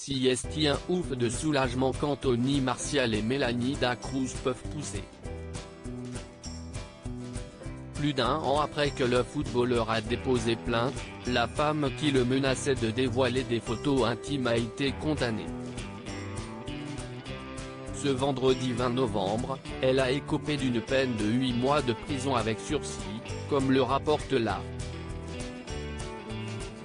Si est un ouf de soulagement qu'Anthony Martial et Mélanie Dacruz peuvent pousser. Plus d'un an après que le footballeur a déposé plainte, la femme qui le menaçait de dévoiler des photos intimes a été condamnée. Ce vendredi 20 novembre, elle a écopé d'une peine de 8 mois de prison avec sursis, comme le rapporte la.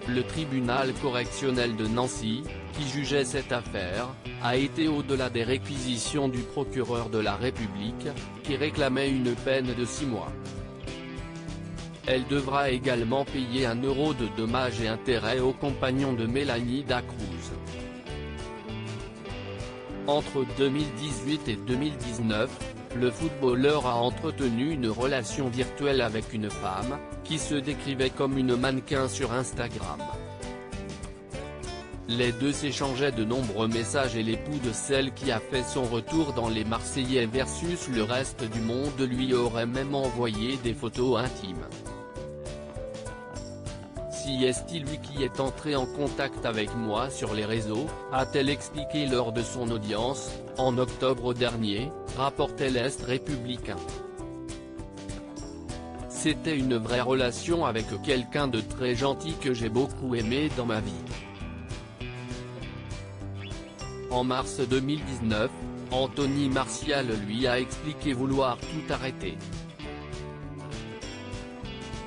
Le tribunal correctionnel de Nancy, qui jugeait cette affaire, a été au-delà des réquisitions du procureur de la République, qui réclamait une peine de 6 mois. Elle devra également payer 1 euro de dommages et intérêts aux compagnons de Mélanie Dacruz. Entre 2018 et 2019, le footballeur a entretenu une relation virtuelle avec une femme, qui se décrivait comme une mannequin sur Instagram. Les deux s'échangeaient de nombreux messages et l'époux de celle qui a fait son retour dans les Marseillais versus le reste du monde lui aurait même envoyé des photos intimes. Si est lui qui est entré en contact avec moi sur les réseaux, a-t-elle expliqué lors de son audience, en octobre dernier, rapportait l'Est républicain. C'était une vraie relation avec quelqu'un de très gentil que j'ai beaucoup aimé dans ma vie. En mars 2019, Anthony Martial lui a expliqué vouloir tout arrêter.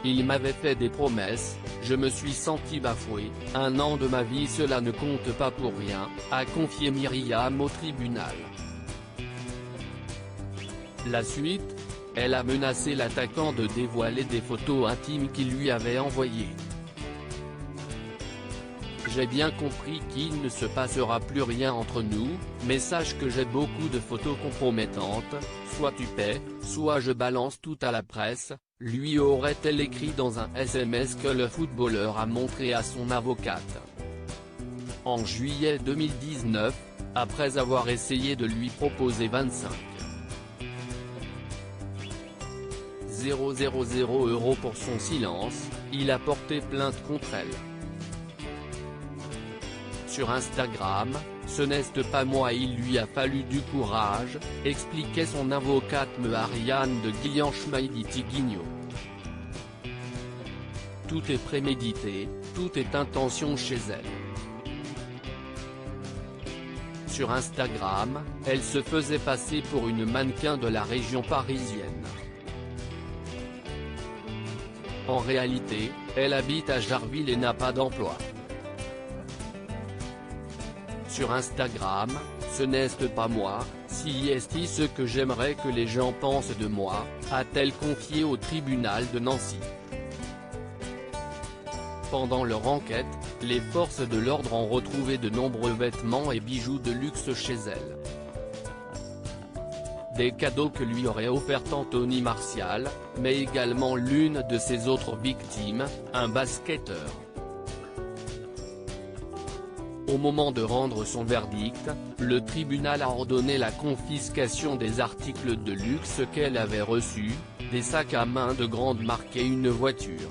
Il m'avait fait des promesses, je me suis senti bafoué, 1 an de ma vie cela ne compte pas pour rien, a confié Myriam au tribunal. La suite, elle a menacé l'attaquant de dévoiler des photos intimes qu'il lui avait envoyées. J'ai bien compris qu'il ne se passera plus rien entre nous, mais sache que j'ai beaucoup de photos compromettantes, soit tu paies, soit je balance tout à la presse, lui aurait-elle écrit dans un SMS que le footballeur a montré à son avocate. En juillet 2019, après avoir essayé de lui proposer 25 000 € pour son silence, il a porté plainte contre elle. Sur Instagram, ce n'est pas moi, il lui a fallu du courage, expliquait son avocate Ariane de Guillanche-Maïditi-Guignot. Tout est prémédité, tout est intention chez elle. Sur Instagram, elle se faisait passer pour une mannequin de la région parisienne. En réalité, elle habite à Jarville et n'a pas d'emploi. Sur Instagram, ce n'est pas moi, si est ce que j'aimerais que les gens pensent de moi, a-t-elle confié au tribunal de Nancy. Pendant leur enquête, les forces de l'ordre ont retrouvé de nombreux vêtements et bijoux de luxe chez elle. Des cadeaux que lui aurait offert Anthony Martial, mais également l'une de ses autres victimes, un basketteur. Au moment de rendre son verdict, le tribunal a ordonné la confiscation des articles de luxe qu'elle avait reçus, des sacs à main de grande marque et une voiture.